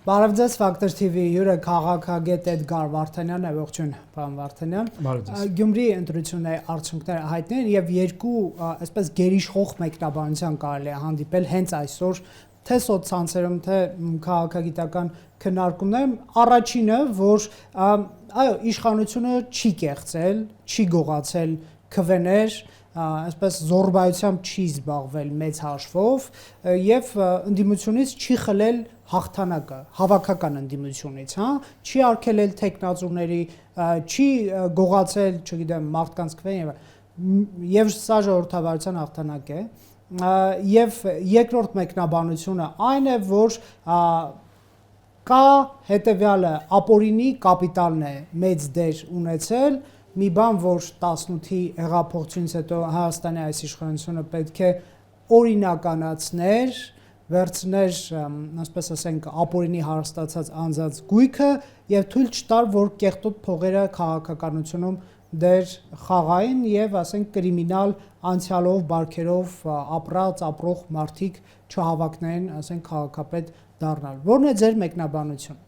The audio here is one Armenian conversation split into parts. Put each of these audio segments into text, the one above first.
Բարև ձեզ Factor TV հյուրը քաղաքագետ Էդգար Վարդանյանն է, ողջույն, պարոն Վարդանյան։ Գյումրի ընտրությունների արդյունքները հայտնի են եւ երկու, այսպես գերիշխող մեկնաբանության կարելի է հանդիպել հենց այսօր թե սոցցանցերում, թե քաղաքագիտական քննարկումներում։ Առաջինը, որ այո, իշխանությունը չի կեղծել, չի գողացել քվեներ, այսպես զոռբայությամբ չի զբաղվել մեծ հաշվով եւ ընդդիմությունից չի խլել հաղթանակը, հավաքական ընդդիմությունից, հա, չի արգելել տեխնացուների, չի գողացել, չգիտեմ, մարդկանց քվեն եւ սա ժողովրդավարության հաղթանակ է։ Եվ երկրորդ մեկնաբանությունը այն է, որ կա հետեւյալը ապօրինի կապիտալն է մեծ դեր ունեցել, մի բան, որ 18-ի հեղափոխությունից հետո Հայաստանի այս իշխանությունը պետք է օրինականացներ, վերցներ, ասպես ասենք, ապօրինի հարստացած անձած գույքը եւ թույլ չտար, որ կեղտոտ փողերը քաղաքականությունում դեր խաղային եւ ասենք կրիմինալ անցյալով, բարքերով ապրող մարդիկ չհավակնային, ասենք, քաղաքապետ դառնալ։ Որն է ձեր մեկնաբանությունը։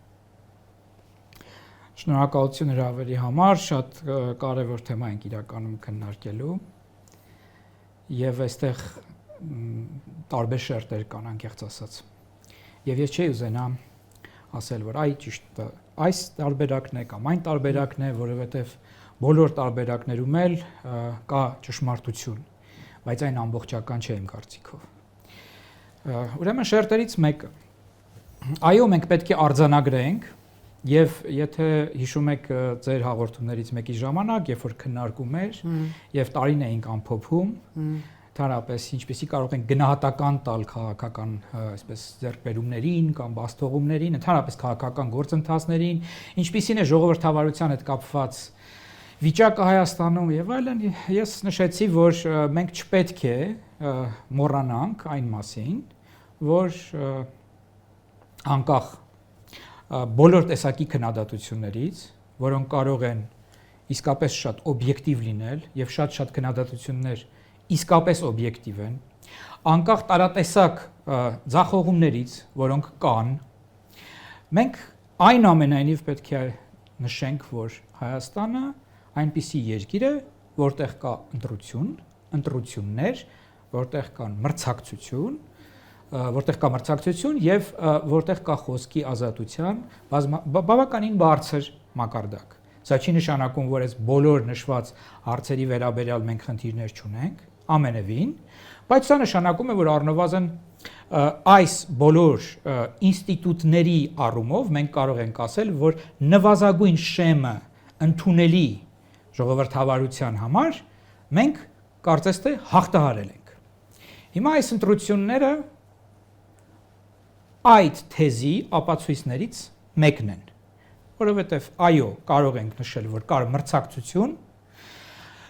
Շնորհակալություն հրավերի համար, շատ կարևոր թեմա ենք իրականում քննարկելու եւ այստեղ տարբեր շերտեր կան, անկեղծ ասած։ Եվ ես չի ուզենա ասել, որ այ ճիշտ այս տարբերակն է կամ այն տարբերակն է, որովհետեւ բոլոր տարբերակներում էլ կա ճշմարտություն, բայց այն ամբողջական չէ իմ կարծիքով։ Ուրեմն շերտերից մեկը։ Այո, մենք պետք է արձանագրենք եւ եթե հիշում եք ձեր հաղորդումներից մեկի ժամանակ, երբ որ քննարկում էր եւ տարին էինք ամփոփում, Թարապես ինչպեսի կարող են գնահատական տալ քաղաքական այսպես ձեռքբերումներին կամ բացթողումներին, ընդհանրապես քաղաքական գործընթացներին, ինչպիսին է ժողովրդավարության հետ կապված վիճակը Հայաստանում եւ այլն, ես նշեցի, որ մենք չպետք է մոռանանք այն մասին, որ անկախ բոլոր տեսակի քննադատություններից, որոնք կարող են իսկապես շատ օբյեկտիվ լինել եւ շատ քննադատություններ իսկապես օբյեկտիվ են, անկախ տարատեսակ ձախողումներից, որոնք կան, մենք այնուամենայնիվ պետք է նշենք, որ Հայաստանը այնպիսի երկիր է, որտեղ կա ընտրություններ, որտեղ կա մրցակցություն եւ որտեղ կա խոսքի ազատության բավականին բարձր մակարդակ։ Սա չի նշանակում, որ այս բոլոր նշված հարցերի վերաբերյալ մենք խնդիրներ չունենք, ամենևին, բայց սա նշանակում է, որ առնվազն այս բոլոր ինստիտուտների առումով մենք կարող ենք ասել, որ նվազագույն շեմը ընդունելի ժողովրդավարության համար մենք կարծես թե հաղթահարել ենք։ Հիմա այս ընտրությունները այդ թեզի ապացույցներից մեկն են, որովհետև այո, կարող ենք նշել, որ կար մրցակցություն,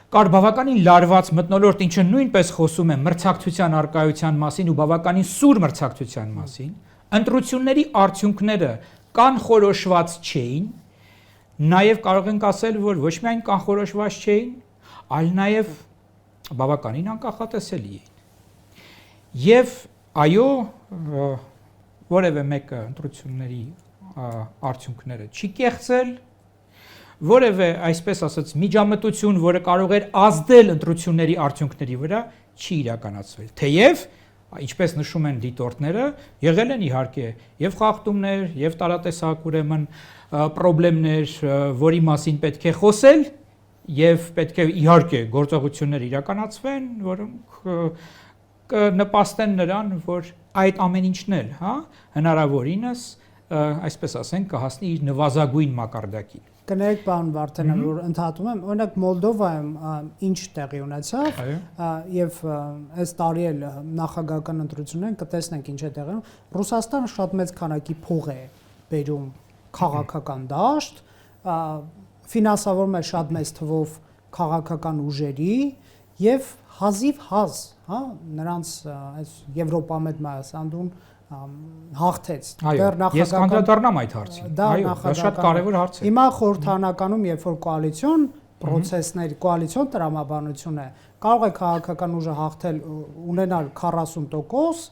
կար բավականին լարված մթնոլորտ, ինչը նույնպես խոսում է մրցակցության առկայության մասին ու բավականին սուր մրցակցության մասին, ընտրությունների արդյունքները կանխորոշված չէին, նաև կարող ենք ասել, որ ոչ միայն կանխորոշված չէին, այլ նաև բավականին անկախատեսելի էին։ Եվ այո, որևէ մեկը ընտրությունների արդյունքները չի կեղծել, որևէ, այսպես ասած, միջամտություն, որը կարող էր ազդել ընտրությունների արդյունքների վրա, չի իրականացվել։ Թեև, ինչպես նշում են դիտորդները, եղել են իհարկե եւ խախտումներ, եւ տարատեսակ ուրեմն խնդիրներ, որի մասին պետք է խոսել, եւ պետք է իհարկե գործողություններ իրականացվեն, որոնք կնպաստեն նրան, որ այդ ամեն ինչն էլ, հա, հնարավորինս, այսպես ասենք, կհասնի իր նվազագույն մակարդակին։ Կներեք, պարոն Վարդանյան, որ ընդհատում եմ, օրինակ Մոլդովայում ինչ տեղի ունեցավ եւ այս տարի էլ նախագահական ընտրություններ կտեսնենք ինչ է տեղի ունենում։ Ռուսաստանը շատ մեծ քանակի փող է բերում քաղաքական դաշտ, ֆինանսավորում է շատ մեծ թվով քաղաքական ուժերի եւ հազիվ, հա, նրանց այս Եվրոպամետ Մայասանդուն հաղթեց։ Ես կանդրադառնամ այդ հարցին։ Այո, դա շատ կարևոր հարց է։ Հիմա խորհրդանականում, երբ որ կոալիցիոն պրոցեսների, կոալիցիոն տրամաբանություն է, կարող է քաղաքական ուժը հաղթել, ունենալ 40%,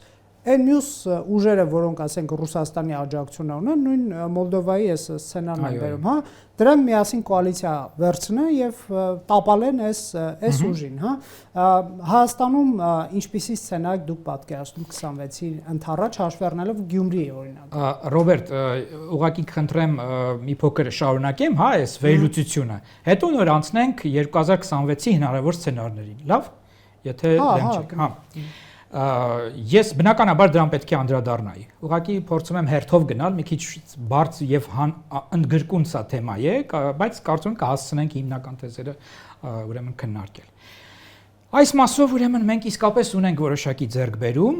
Այն մյուս ուժերը, որոնք ասենք Ռուսաստանի աջակցությունը ունեն, նույն Մոլդովայի այս սցենարն են վերում, հա, դրանք միասին կոալիցիա վերցնեն եւ տապալեն այս ուժին, հա։ Հայաստանում ինչպիսի սցենար դուք պատկերացնում 26-ի ընթառաջ հաշվի առնելով Գյումրիի օրինակ։ Ռոբերտ, ուղղակի խնդրեմ մի փոքր շարունակեմ, հա, այս վերլուծությունը։ Հետո նոր անցնենք 2026-ի հնարավոր սցենարներին։ Լավ, եթե դեմ չեք, հա։ Ես բնականաբար դրան պետք է անդրադառնայի։ Ուղղակի փորձում եմ հերթով գնալ, մի քիչ բարձ եւ ընդգրկուն սա թեմա է, բայց կարծում եմ կհասցնենք հիմնական թեզերը ուրեմն քննարկել։ Այս մասով ուրեմն մենք իսկապես ունենք որոշակի ձեռքբերում,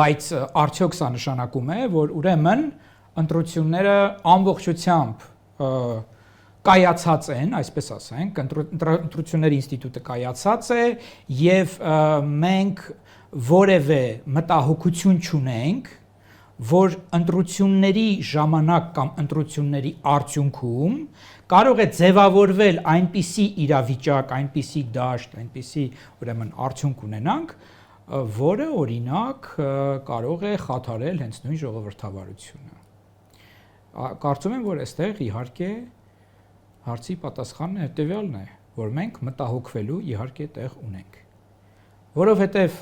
բայց արդյոք սա նշանակում է, որ ուրեմն ընտրությունները ամբողջությամբ կայացած են, այսպես ասենք, ընտրությունների ինստիտուտը կայացած է եւ մենք որևէ մտահոգություն չունենք, որ ընտրությունների ժամանակ կամ ընտրությունների արդյունքում կարող է ձևավորվել այնպիսի իրավիճակ, այնպիսի դաշտ, այնպիսի ուրեմն արդյունք ունենանք, որը օրինակ կարող է խաթարել հենց նույն ժողովրդավարությունը։ Կարծում եմ, որ այստեղ իհարկե հարցի պատասխանն հետևյալն է, որ մենք մտահոգվելու իհարկե տեղ ունենք։ Որովհետև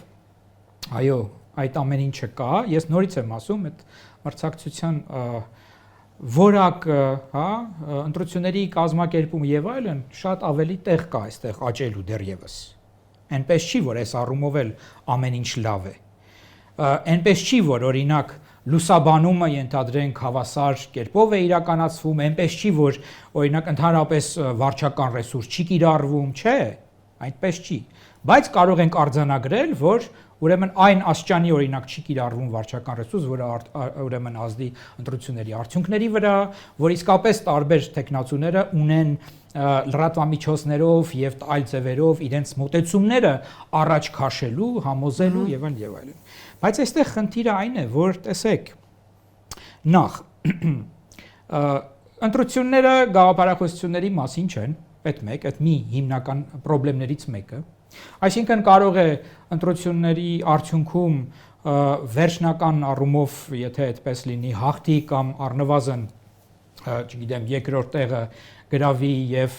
այո, այդ ամեն ինչը կա, ես նորից եմ ասում, այդ մրցակցության որակը, հա, ընտրությունների կազմակերպում եւ այլն շատ ավելի տեղ կա այստեղ աճելու դեռևս։ Այնպես չի, որ այս առումով էլ ամեն ինչ լավ է։ Այնպես չի, որ օրինակ լուսաբանումը ենթադրենք հավասար կերպով է իրականացվում, այնպես չի, որ օրինակ ընդհանրապես վարչական ռեսուրս չի կիրառվում, չէ, այդպես չի, բայց կարող ենք արձանագրել, որ ուրեմն այն աստիճանի օրինակ չի կիրառվում վարչական ռեսուրս, որը ուրեմն ազդի ընտրությունների արդյունքների վրա, որ իսկապես տարբեր տեխնացուները ունեն լրատվամիջոցներով եւ այլ ձևերով իրենց մոտեցումները առաջ քաշելու, համոզելու եւ այլն եւ այլն։ Բայց այստեղ խնդիրը այն է, որ տեսեք, նախ ընտրությունները գաղափարախոսությունների մասին չեն, պետք մեկ, այդ մի հիմնական խնդիրներից մեկը, այսինքն կարող է ընտրությունների արդյունքում վերջնական առումով, եթե այդպես լինի, հաղթի կամ առնվազն, չգիտեմ, երկրորդ տեղը գրավի եւ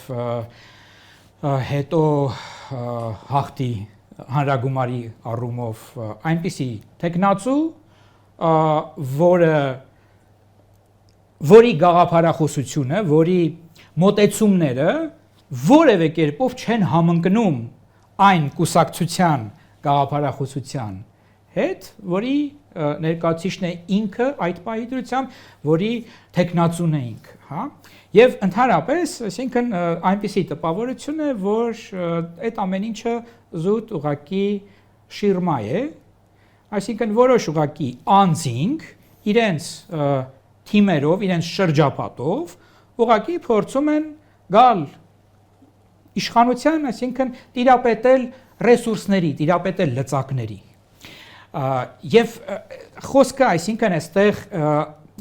հետո հաղթի հանրագումարի առումով այնպիսի տեխնացու, որի գաղափարախոսությունը, որի մոտեցումները որևէ կերպով չեն համընկնում այն կուսակցության գաղափարախոսության հետ, որի ներկայացուցիչն է ինքը այդ պահի դրությամբ, որի տեխնացուն է ինքը, հա։ Եվ ընդհանրապես, այսինքն այնպիսի տպավորություն է, որ այդ ամեն ինչը զուտ ուղղակի շիրմա է, այսինքն որոշ ուղղակի անձինք իրենց թիմերով, իրենց շրջապատով ուղղակի փորձում են գալ իշխանության, այսինքն տիրապետել ռեսուրսների, տիրապետել լծակների։ Եվ խոսքը, այսինքն այստեղ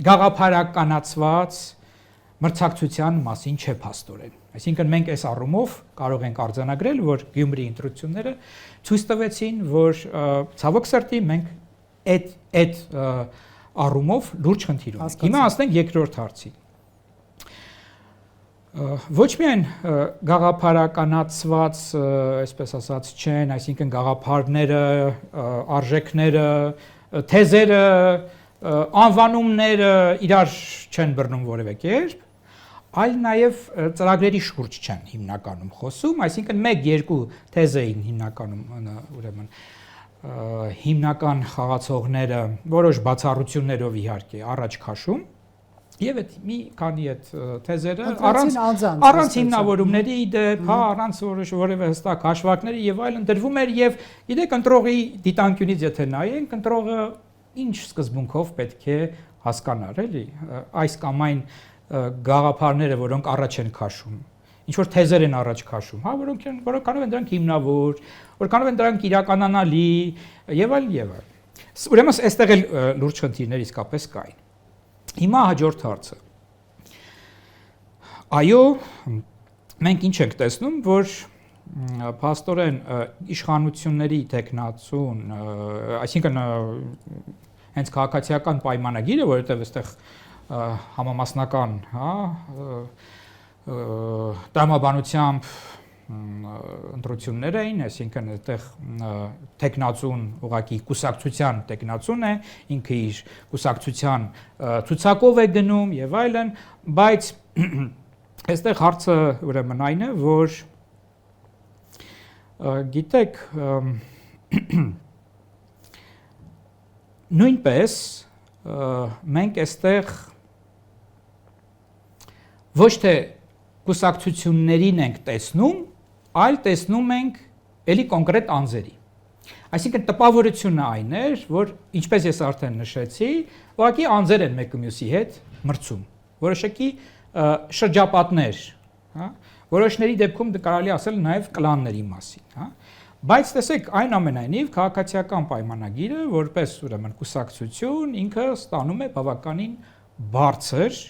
գաղափարականացված մրցակցության մասին չէ փաստորեն։ Այսինքն մենք այս առումով կարող ենք արձանագրել, որ Գյումրիի ընտրությունները ցույց տվեցին, որ ցավոք սրտի մենք այդ առումով լուրջ խնդիր ունենք։ Հիմա ասենք երկրորդ հարցին։ Ոչ միայն գաղափարականացված, այսպես ասած, չեն, այսինքն գաղափարները, արժեքները, թեզերը, անվանումները իրար չեն բռնում որևէ կերպ, այլ նաև ծրագրերի շուրջ չեն հիմնականում խոսում, այսինքն 1-2 թեզ էին հիմնականում ուրեմն հիմնական խաղացողները որոշ բացառություններով իհարկե առաջ քաշում եւ այդ մի քանի այդ թեզերը առանց հիմնավորումների դեպ, հա, առանց որևէ հստակ հաշվարկների եւ այլն դրվում էր եւ գիտեք ընտրողի դիտանկյունից եթե նայենք, ընտրողը ինչ սկզբունքով պետք է հասկանար, էլի, այս կամ այն գաղափարները, որոնք առաջ են քաշում, ինչ որ թեզեր են առաջ քաշում, հա, որոնք կարող են դրանք հիմնավոր, որ կարող են դրանք իրականանալի եւ այլն եւ այլն։ Ուրեմն այստեղ էլ լուրջ խնդիրներ իսկապես կային։ Հիմա հաջորդ հարցը։ Այո, մենք ինչ ենք տեսնում, որ փաստորեն իշխանությունների տեխնացուն, այսինքն հենց քաղաքացիական պայմանագիրը, որովհետև այստեղ համամասնական, հա, տրամաբանությամբ ընտրություններ էին, այսինքն այդտեղ տեխնացուն ուղղակի կուսակցության տեխնացուն է, ինքը իր կուսակցության ցուցակով է գնում եւ այլն, բայց այստեղ հարցը ուրեմն այն է, որ գիտեք նույնպես մենք այստեղ ոչ թե կուսակցություններին ենք տեսնում, այլ տեսնում ենք էլի կոնկրետ անձերի։ Այսինքն տպավորությունը այն էր, որ ինչպես ես արդեն նշեցի, ուղղակի անձեր են մեկը մյուսի հետ մրցում, որոշակի շրջապատներ, հա, որոշների դեպքում կարելի ասել նաև կլանների մասին, հա։ Բայց տեսեք, այնուամենայնիվ քաղաքացիական պայմանագիրը, որպես ուրեմն կուսակցություն, ինքը ստանում է բավականին բարձր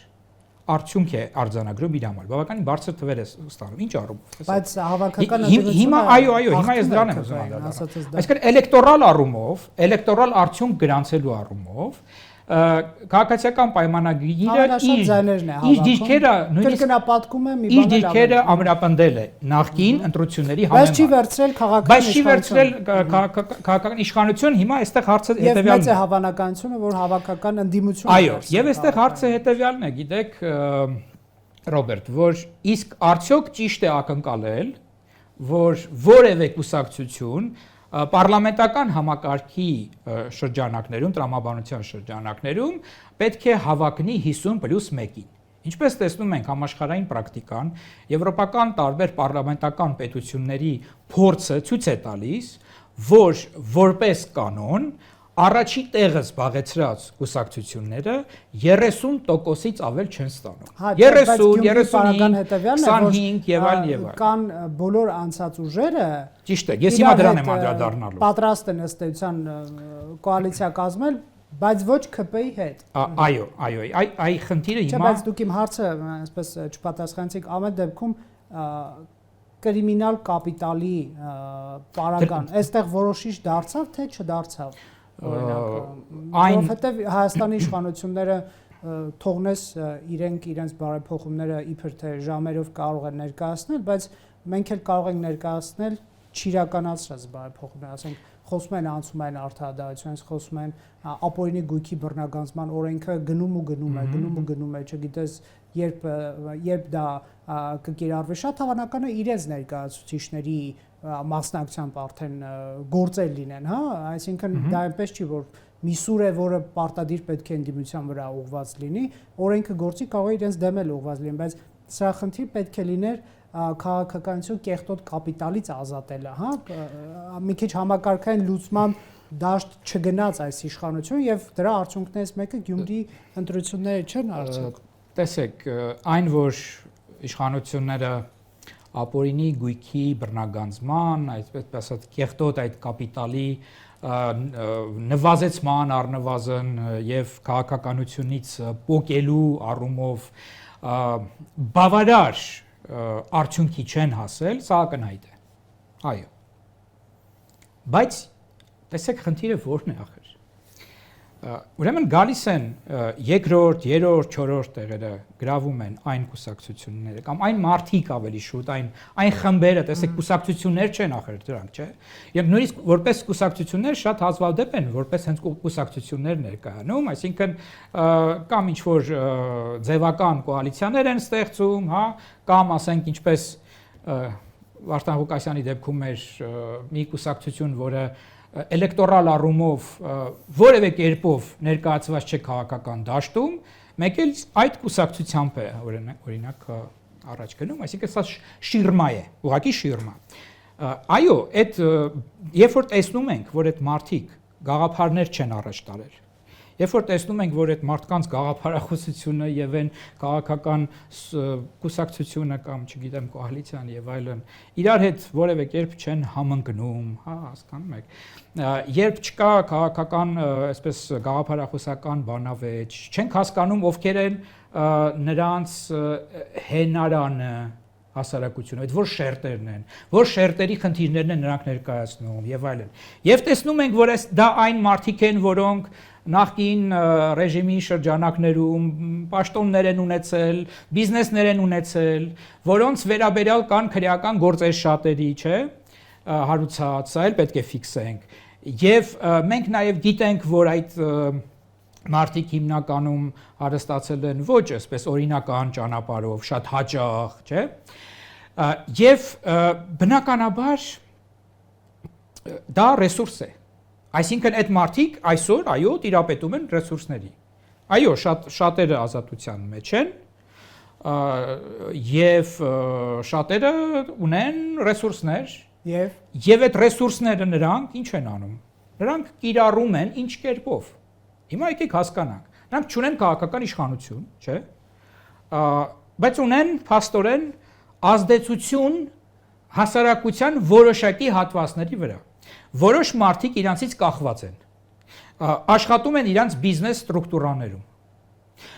արդյունք է արձանագրում իր համար, բավականին բարձր թվեր է ստանում, ինչ առումով։ Բայց հավաքական հիմա հիմա ես դրան եմ ուզում անդրադառնալ։ Այսինքն էլեկտորալ առումով, էլեկտորալ արդյունք գրանցելու առումով քաղաքացիական պայմանագիրը իր դիրքերը նույնիսկ կրկնապատկում է մի բան իր դիրքերը ամրապնդել է նախկին ընտրությունների համեմատ։ Բայց չի վերցրել քաղաքական Բայց չի վերցրել քաղաքական իշխանություն, հիմա այստեղ հարցը հետևյալն է։ Եվ մեծ է հավանականությունը, որ հավաքական ընդդիմություն։ Այո, եւ այստեղ հարցը հետևյալն է, գիտեք, Ռոբերտ, որ իսկ արդյոք ճիշտ է ակնկալել, որ որևէ կուսակցություն պարլամենտական համակարգի շրջանակներում, տրամաբանության շրջանակներում պետք է հավակնի 50+1-ին։ Ինչպես տեսնում ենք համաշխարհային պրակտիկան, եվրոպական տարբեր պարլամենտական պետությունների փորձը ցույց է տալիս, որ որպես կանոն առաջի տեղը զբաղեցրած կուսակցությունները 30%-ից ավել չեն ստանում։ 30, 35, 25 եւ այլն եւ այլն։ Կան բոլոր անցած ուժերը։ Ճիշտ է, ես հիմա դրան եմ անդրադառնալու։ Պատրաստ են ըստ էության կոալիցիա կազմել, բայց ոչ ԿՊ-ի հետ։ Այո, այ խնդիրը հիմա։ Չէ, բայց դուք իմ հարցը այսպես չպատասխանեցիք, ամեն դեպքում կրիմինալ կապիտալի պարագան, այստեղ որոշիչ դարձավ, թե չդարձավ։ Որովհետև Հայաստանի իշխանությունները թողնես իրենց բարեփոխումները իբր թե ժամերով կարող են ներկայացնել, բայց մենք էլ կարող ենք ներկայացնել չիրականացրած բարեփոխումներ, ասենք խոսում են անցումային արդարադատությունից, խոսում են ապօրինի գույքի բռնագանձման օրենքը գնում է, չգիտես երբ դա կկիրառվի, շատ հավանական է իրենց ներկայացուցիչների մասնակցությամբ արդեն գործեր լինեն, հա, այսինքն դա այնպես չի, որ մի սուր է, որը պարտադիր պետք է ընդդիմության վրա ուղղված լինի, օրենքը գործի կարող է իրենց դեմ էլ ուղղված լինի, բայց սրա խնդիր պետք է լիներ քաղաքականություն կեղտոտ կապիտալից ազատելը, հա, մի քիչ համակարգային լուծման դաշտ չգնաց այս իշխանություն եւ դրա արդյունքներից մեկը Գյումրի ընտրությունները չեն արդյոք։ Տեսեք, այն որ իշխանությունները ապօրինի գույքի բռնագանձման, այսպես ասած կեղտոտ այդ կապիտալի նվազեցման առնվազն եւ քաղաքականությունից պոկելու առումով բավարար արդյունքի չեն հասել, սա ակնհայտ է։ Այո։ Բայց տեսեք խնդիրը որն է ախր։ Ուրեմն գալիս են երկրորդ, երրորդ, չորրորդ տեղերը գրավում են այն կուսակցությունները կամ այն մարդիկ ավելի շուտ, այն խմբերը, տեսեք կուսակցություններ չեն ախր դրանք, չէ։ Եվ նույնիսկ որպես կուսակցություններ շատ հազվադեպ են, որպես հենց կուսակցություններ ներկայանում, այսինքն կամ ինչ որ ձևական կոալիցիաներ են ստեղծում, հա, կամ ասենք ինչպես Վարդան Ղուկասյանի դեպքում էր մի կուսակցություն, որը էլեկտորալ առումով որևէ կերպով ներկայացված չէ քաղաքական դաշտում, մեկ էլ այդ կուսակցությամբ է օրինակ առաջ գնում, այսինքն սա շիրմա է, ուղղակի շիրմա։ Այո, այդ երբ որ տեսնում ենք, որ այդ մարդիկ գաղափարներ չեն առաջ տարել, երբ որ տեսնում ենք, որ այդ մարդկանց գաղափարախոսությունը եւ այն քաղաքական կուսակցությունը կամ, չգիտեմ, կոալիցիան եւ այլն իրար հետ որևէ կերպ չեն համընկնում, հա, հասկանում եք։ Երբ չկա քաղաքական, այսպես գաղափարախոսական բանավեճ, չենք հասկանում ովքեր են նրանց հենարանը, հասարակությունը, այդ որ շերտերն են, որ շերտերի խնդիրներն են նրանք ներկայացնում եւ այլն։ Եվ տեսնում ենք, որ դա այն մարդիկ են, որոնք նախկին ռեժիմի շրջանակներում պաշտոններ են ունեցել, բիզնեսներ են ունեցել, որոնց վերաբերյալ կան քրեական գործեր շատերի, չէ՞, հարուցած, սա էլ պետք է ֆիքսենք։ Եվ մենք նաև գիտենք, որ այդ մարդիկ հիմնականում հարստացել են ոչ այսպես օրինական ճանապարհով, շատ հաճախ, չէ՞։ Եվ բնականաբար դա ռեսուրս է։ Այսինքն այդ մարդիկ այսօր այո տիրապետում են ռեսուրսների։ Այո, շատերը ազատության մեջ են եւ շատերը ունեն ռեսուրսներ եւ այդ ռեսուրսները նրանք ինչ են անում։ Նրանք կիրառում են ինչ կերպով։ Հիմա եկեք հասկանանք։ Նրանք չունեն քաղաքական իշխանություն, չէ՞։ Բայց ունեն փաստորեն ազդեցություն հասարակության որոշակի հատվածների վրա։ Որոշ մարդիկ իրանցից կախված են, աշխատում են իրանց բիզնես ստրուկտուրաներում,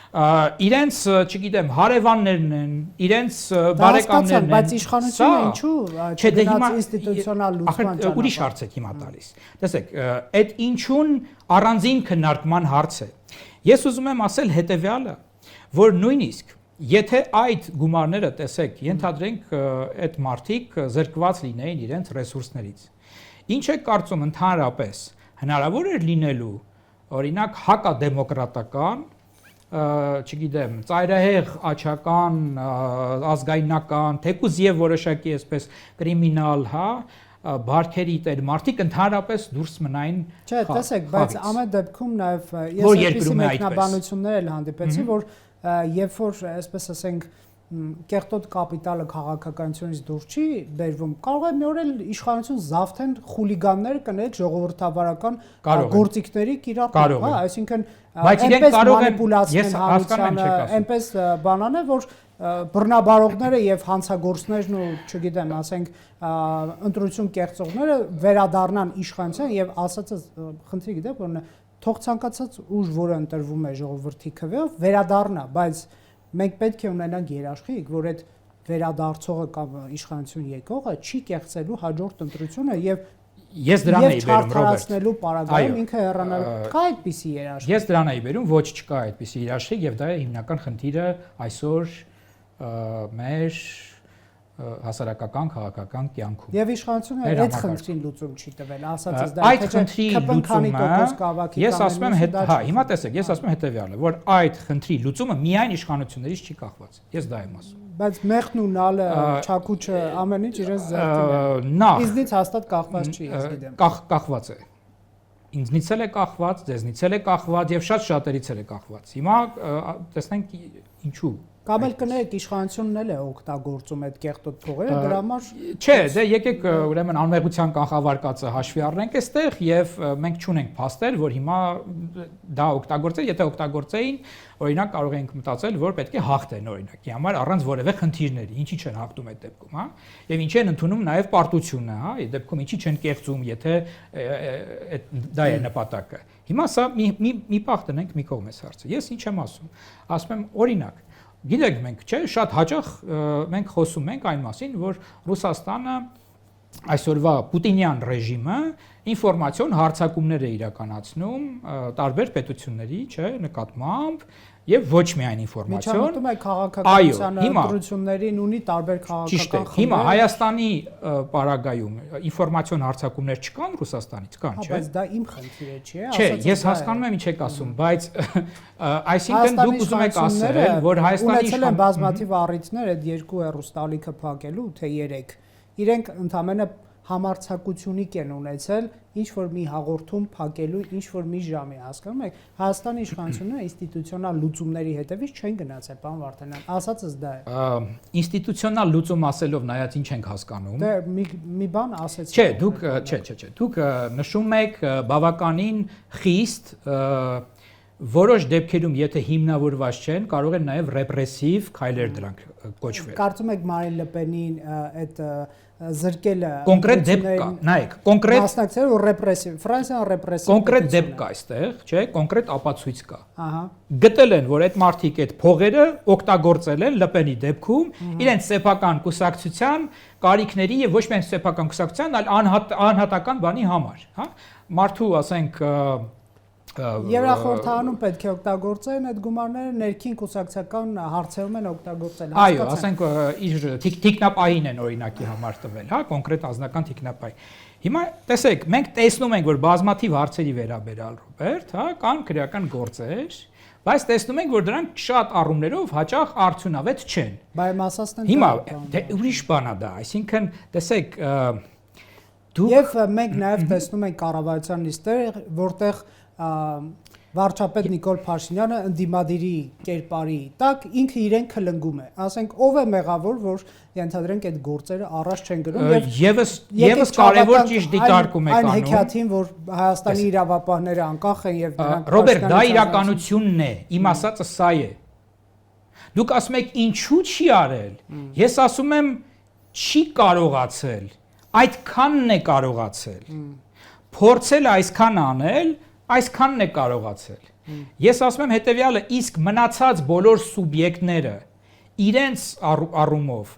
իրենց, չգիտեմ, հարևաններն են, իրենց բարեկամներն են, բայց իշխանությունը ինչու չգնաց ինստիտուցիոնալ լուծման ճանապարհ։ Ուրիշ հարց եք հիմա տալիս։ Տեսեք, այդ ինչուն առանձին քննարկման հարց է։ Ես ուզում եմ ասել հետեւյալը, որ նույնիսկ եթե այդ գումարները, տեսեք, ենթադրենք այդ մարդիկ զրկված լինեին իրենց ռեսուրսներից։ Ինչ է կարծում ընդհանրապես հնարավոր էր լինելու օրինակ հակադեմոկրատական, չգիտեմ, ծայրահեղ աչական, ազգայնական, թեկուզ եւ որոշակի այսպես կրիմինալ, հա, բարքերի տեր մարդիկ ընդհանրապես դուրս մնային։ Չէ, տեսեք, բայց ամեն դեպքում նաեւ ես այսպիսի մեկնաբանություններ էլ հանդիպեցի, որ երբ որ այսպես ասենք կեղտոտ կապիտալը քաղաքականությունից դուրս չի բերվում, կարող է մի օր էլ իշխանություն զավթեն խուլիգաններ կներեք ժողովրդավարական գործիքների կիրառում, հա, այսինքն այնպես մանիպուլացիան հանրությանը, այնպես բանան է, որ բռնաբարողները եւ հանցագործներն ու, չգիտեմ, ասենք, ընտրություն կեղծողները վերադառնան իշխանության եւ ասածը խնդրի գիտեք, որ թող ցանկացած ուժ, որը ընտրվում է ժողովրդի քվեով, վերադառնա, բայց մենք պետք է ունենանք երաշխիք, որ այդ վերադարձողը կամ իշխանություն եկողը չի կեղծելու հաջորդ ընտրությունը եւ ես դրան էի բերում Ռոբերտ պարագայում ինքը հեռանալու կա այդպիսի երաշխիք։ Ես դրան էի բերում, ոչ չկա այդպիսի երաշխիք եւ դա է հիմնական խնդիրը այսօր մեր հասարակական քաղաքական կյանքում։ Եվ իշխանությունը այդ խնդրին լուծում չի տվել, ասածս դա այդ խնդրի լուծումը ես ասում եմ հա, հիմա տեսեք, ես ասում եմ հետեւյալը, որ այդ խնդրի լուծումը միայն իշխանություններից չի կախված։ Ես դա եմ ասում։ Բայց մեղքն ու նալը, չակուչը, ամեն ինչ իրենց ձեռքին է։ Ինձնից հաստատ կախված չի, ես գիտեմ։ Կախված է։ Ինձնից էլ է կախված, ձեզնից էլ է կախված եւ շատ շատերից էլ է կախված։ Հիմա տեսնենք ինչու։ Կամ էլ կներեք իշխանությունն էլ է օգտագործում այդ կեղտոտ փողերը, դրա համար չէ, դե եկեք ուրեմն անմեղության կանխավարկածը հաշվի առնենք այստեղ եւ մենք չունենք փաստեր, որ հիմա դա օգտագործել, եթե օգտագործեին, օրինակ կարող ենք մտածել, որ պետք է հաղթեն օրինակի համար առանց որևէ խնդիրների, ինչի չեն հաղթում այդ դեպքում, հա, եւ ինչի են ընդունում նաեւ պարտությունը, հա, այդ դեպքում ինչի չեն կեղծում, եթե դա է նպատակը։ Հիմա սա մի պահ տնենք մի կողմ էս հարցը։ Ես ինչ եմ ասում։ Ասում եմ օրինակ Գիտեք մենք, չէ, շատ հաճախ մենք խոսում ենք այն մասին, որ Ռուսաստանը այսօրվա Պուտինյան ռեժիմը ինֆորմացիոն հարձակումներ է իրականացնում տարբեր պետությունների, չէ, նկատմամբ եւ ոչ միայն ինֆորմացիոն։ Միջամտում է քաղաքականության ընտրություններին ունի տարբեր քաղաքական խմբեր։ Հիմա Հայաստանի պարագայում ինֆորմացիոն հարձակումներ չկան Ռուսաստանից, կան, չէ։ Բայց դա իմ խնդիրը չէ, Չէ, ես հասկանում եմ ինչ եք ասում, բայց այսինքն դուք ուզում եք ասել, որ Հայաստանի ունեցել են բազմաթիվ առիթներ այդ երկու հեռուստալիքը փակելու, թե 3։ Իրենք ընդամենը համարձակությունիկ են ունեցել ինչ որ մի հաղորդում փակելու ինչ որ մի ժամի, հասկանում եք, Հայաստանի իշխանությունը ինստիտուցիոնալ լուծումների հետևից չեն գնացել, պարոն Վարդանյան, ասածս դա է։ Ինստիտուցիոնալ լուծում ասելով նայած ինչ ենք հասկանում։ Դե մի բան ասեցիք։ Չէ, դուք նշում եք բավականին խիստ որոշ դեպքերում եթե հիմնավորված չեն, կարող են նաև ռեպրեսիվ քայլեր դրանք կոչվել։ Կարծում եք Մարին Լեպենին այդ զրկելը կոնկրետ դեպք կա, նայեք, կոնկրետ մասնակցել ու ռեպրեսիվ, Ֆրանսիան ռեպրեսիվ կոնկրետ դեպք կա այստեղ, չէ, կոնկրետ ապացույց կա։ Ահա։ Գտել են, որ այդ մարդիկ այդ փողերը օգտագործել են Լեպենի դեպքում իրենց սեփական կուսակցության կարիքների եւ ոչ միայն սեփական կուսակցության, այլ անհատական բանի համար, հա։ Մարդու, ասենք, Եվրախորհրդանում պետք է օգտագործեն այդ գումարները ներքին կուսակցական հարցերում են օգտագործել։ Այո, ասենք իր թիկնապային են օրինակի համար տվել, հա, կոնկրետ անձնական թիկնապայ։ Հիմա տեսեք, մենք տեսնում ենք, որ բազմաթիվ հարցերի վերաբերյալ Ռոբերտ, հա, կան քրեական գործեր, բայց տեսնում ենք, որ դրանք շատ առումներով հաճախ արդյունավետ չեն։ Բայց ասածն Հիմա ուրիշ բան է դա, այսինքն, տեսեք, Եվ մենք նաև տեսնում ենք կառավարության նիստեր, որտեղ վարչապետ Նիկոլ Փաշինյանը ընդդիմադիրի կերպարի տակ ինքը իրեն քլնգում է։ Ասենք ով է մեղավոր, որ ենթադրենք այդ գործերը առաջ չեն գնում եւ եւս կարեւոր ճիշտ դիտարկում եք անում։ Այն հեքիաթին, որ Հայաստանի իրավապահները անկախ են եւ դրանք Ռոբերտ, դա իրականությունն է, իմ ասածը սա է։ Դուք ասում եք ինչու չի արել։ Ես ասում եմ չի կարողացել, այդքանն է կարողացել։ Փորձել այսքան անել, այսքանն է կարողացել։ Ես ասում եմ հետեւյալը, իսկ մնացած բոլոր սուբյեկտները իրենց առումով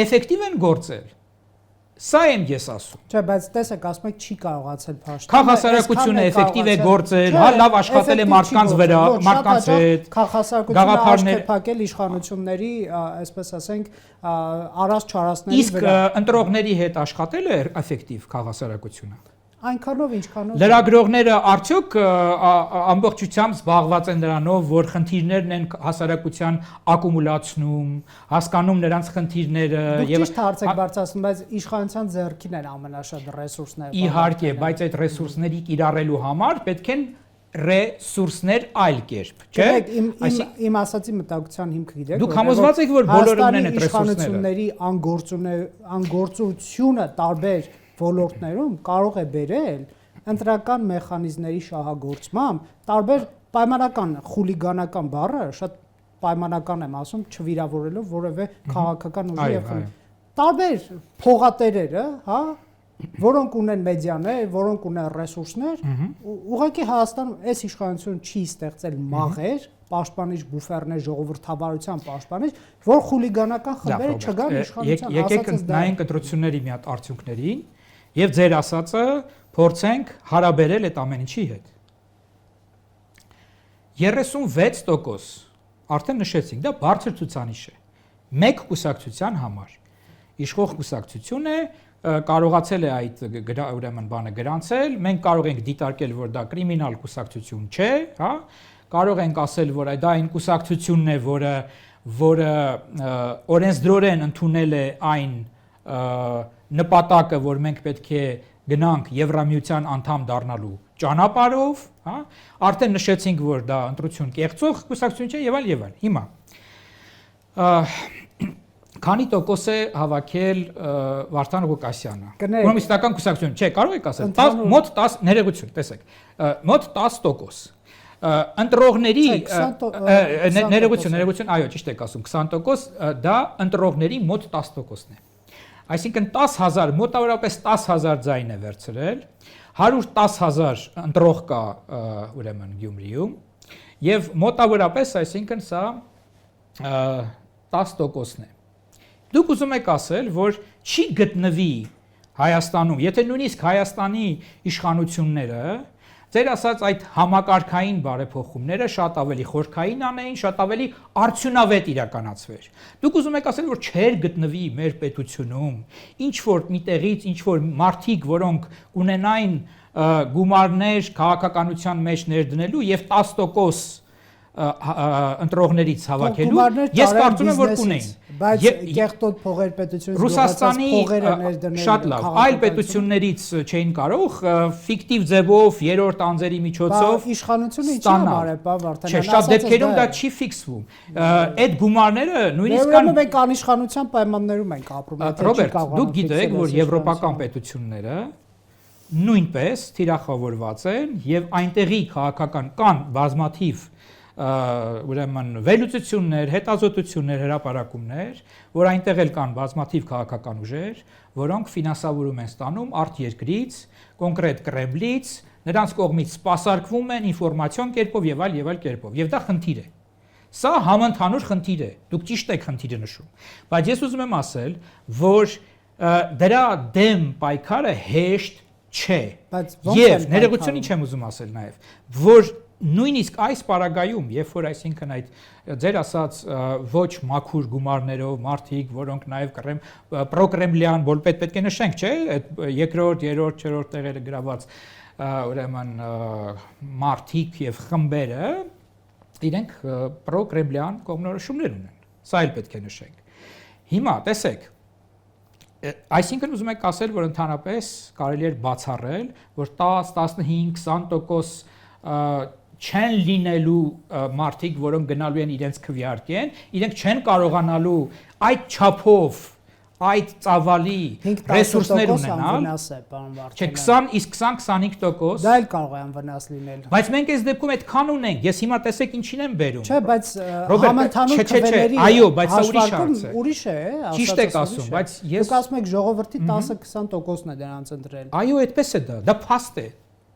էֆեկտիվ են գործել։ Սա եմ ես ասում։ Չէ, բայց տեսեք, ասում եք չի կարողացել Փաշինյանը։ Քաղաքասարակությունը էֆեկտիվ է գործել, հա, լավ աշխատել է մարդկանց վրա, մարդկանց հետ։ Քաղաքասարակությունը աչք փակել իշխանությունների, այսպես ասենք, առած չարասների Իսկ ընտրողների հետ աշխատել է էֆեկտիվ քաղաքասարակությունը։ Այնքանով ինչքանով Լրագրողները արդյոք ամբողջությամբ զբաղված են նրանով, որ խնդիրներն են հասարակության ակումուլացնում, հասկանում նրանց խնդիրները եւ ճիշտ հարց եք բարձրացնում, բայց իշխանության ձեռքին են ամենաշատ ռեսուրսները։ Իհարկե, բայց այդ ռեսուրսների կիրառելու համար պետք են ռեսուրսներ այլ կերպ, չէ՞։ Իմ ասացի մտահոգության հիմքը գիտեք։ Դուք համոզված եք, որ բոլորը ունեն այդ ռեսուրսները։ Իշխանությունների անգործությունը տարբեր ոլորտներում կարող է բերել ընտրական մեխանիզմների շահագործմամբ տարբեր պայմանական խուլիգանական բառը շատ պայմանական եմ ասում չվիրավորելով որևէ քաղաքական ուժի եւ տարբեր փողատերերը, հա, որոնք ունեն մեդիաներ, որոնք ունեն ռեսուրսներ, ուղղակի Հայաստանում այս իշխանությունը չի ստեղծել մաղեր, պաշտպանիչ բուֆերներ, ժողովրդավարության պաշտպանիչ, որ խուլիգանական խմբերը չգան իշխանության։ Եկեք նայենք ընտրությունների մի հատ արդյունքներին եւ ձեր ասածը փորձենք հարաբերել այդ ամեն ինչի հետ։ 36% արդեն նշեցինք, դա բարձր ցուցանիշ է։ Մեկ կուսակցության համար։ Իշխող կուսակցություն է, կարողացել է այդ ուրեմն բանը գրանցել, մենք կարող ենք դիտարկել, որ դա կրիմինալ կուսակցություն չէ, հա, կարող ենք ասել, որ դա այն կուսակցությունն է, որը օրենսդրորեն ընդունել է այն նպատակը, որ մենք պետք է գնանք Եվրամիության անդամ դառնալու ճանապարհով, հա, արդեն նշեցինք, որ դա ընտրություն կեղծող կուսակցություն չէ եւ այլ եւ այլ։ Հիմա քանի տոկոս է հավաքել Վարդան Ղուկասյանը։ Ուրեմն իսկական կուսակցություն, չէ, կարող եք ասել, մոտ 10 ներեգություն, տեսեք, մոտ 10%։ Ընտրողների ներեգություն, այո, ճիշտ եք ասում, 20%, դա ընտրողների մոտ 10%-ն է։ Այսինքն 10,000, մոտավորապես 10,000 ձայն է վերցրել, 110,000 ընտրող կա ուրեմն Գյումրիում եւ մոտավորապես, այսինքն սա 10%-ն է։ Դուք ուզում եք ասել, որ չի գտնվի Հայաստանում, եթե նույնիսկ Հայաստանի իշխանությունները ձեր ասած այդ համակարգային բարեփոխումները շատ ավելի խորքային անեին, շատ ավելի արդյունավետ իրականացվեր։ Դուք ուզում եք ասել, որ չէր գտնվի մեր պետությունում ինչ որ միտեղից, ինչ որ մարդիկ, որոնք ունենային գումարներ քաղաքականության մեջ ներդնելու եւ 10% ընտրողներից հավաքելու, ես կարծում եմ, որ կունեին։ Բայց կեղտոտ փողեր պետությունից Ռուսաստանի շատ լավ, այլ պետություններից չէին կարող ֆիկտիվ ձևով երրորդ անձերի միջոցով իշխանությունը ինչի համար է, բա Վարդանյան։ Չէ, շատ դեպքերում դա չի ֆիքսվում։ Այդ գումարները նույնիսկ ուրեմն մենք անիշխանության պայմաններում ենք ապրում, Ռոբերտ, դուք գիտեք, որ եվրոպական պետությունները նույնպես թիրախավորված են եւ այնտեղի քաղաքական կան բազմաթիվ ուրեմն վերլուծություններ, հետազոտություններ, հրապարակումներ, որ այնտեղ էլ կան բազմաթիվ քաղաքական ուժեր, որոնք ֆինանսավորում են ստանում արտերկրից, կոնկրետ Կրեմլից, նրանց կողմից սպասարկվում են ինֆորմացիոն կերպով եւ այլ կերպով, եւ դա խնդիր է։ Սա համընդհանուր խնդիր է։ Դուք ճիշտ եք խնդիրը նշում։ Բայց ես ուզում եմ ասել, որ դրա դեմ պայքարը հեշտ չէ։ Եվ ներողություն ինչ եմ ուզում ասել նաև, որ նույնիսկ այս պարագայում, երբ որ այսինքն այդ ձեր ասած ոչ մաքուր գումարներով մարդիկ, որոնք նաև պրոկրեմլյան, բոլպետ պետք է նշենք, չէ, այդ երկրորդ, երրորդ, չորրորդ տեղերը գրաված ուրեմն մարդիկ եւ խմբերը իրենք պրոկրեմլյան կողմնորոշումներ ունեն։ Սա էլ պետք է նշենք։ Հիմա տեսեք, այսինքն ուզում եք ասել, որ ընդհանրապես կարելի է բացառել, որ 10, 15, 20% չեն լինելու մարդիկ, որոնք գնալու են իրենց քվեարկեն, իրենք չեն կարողանալու այդ չափով այդ ծավալի ռեսուրսներ ունենալ։ Չէ, 20 իսկ 20-25%։ Դա էլ կարող է անվնաս լինել։ Բայց մենք այս դեպքում այդքան ունենք։ Ես հիմա տեսեք ինչին եմ բերում։ Չէ, բայց համընդհանուր քվեների այո, բայց սա ուրիշ է, Ճիշտ եք ասում, բայց ես դուք ասում եք ժողովրդի 10-20%-ն է դրանց ընտրել։ Այո, այդպես է դա փաստ է։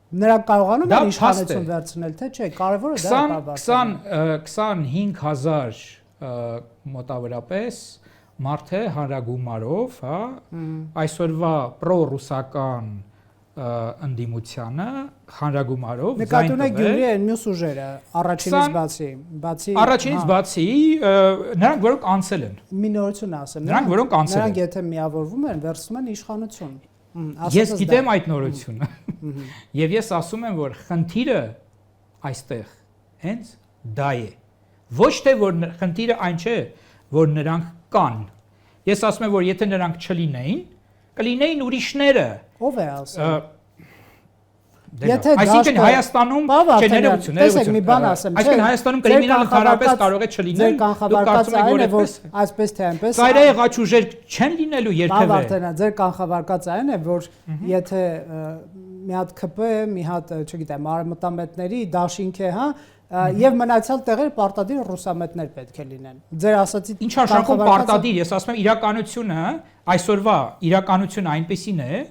Նրանք կարողանում են իշխանություն վերցնել, թե չէ, կարևորը դա է։ 25000 մոտավորապես մարդ է հանրագումարով, հա, այսօրվա պրո-ռուսական ընդդիմությանը հանրագումարով նկատի ունեք Գյումրիի այն մյուս ուժերը առաջինից բացի առաջինից բացի նրանք որոնք անցել են մի նորություն ասեմ նրանք որոնք անցել են նրանք եթե միավորվում են վերցնում են իշխանություն ես գիտեմ այդ նորությունը եւ ես ասում եմ որ խնդիրը այստեղ հենց դա է ոչ թե որ խնդիրը այն չէ որ նրանք կան ես ասում եմ որ եթե նրանք չլինեին կլինեին ուրիշները ով է ասում Եթե այսինքն Հայաստանում չէ ներողություն տեսեք մի բան ասեմ այսինքն Հայաստանում կրիմինալ ընդհանրապես կարող է չլինել ձեր կանխավարկած այն է որ այսպես թե այնպես ծայրահեղ աչուժեր չեն լինելու երբևէ Բավարդենա ձեր կանխավարկած այն է որ եթե մի հատ ԿՊ մի հատ չգիտեմ արմատամետների դաշինք է հա եւ մնացյալ տեղերը պարտադիր ռուսամետներ պետք է լինեն ձեր ասացի ինչ արժանքում պարտադիր ես ասում եմ իրականությունը այսօրվա իրականությունը այնպեսին է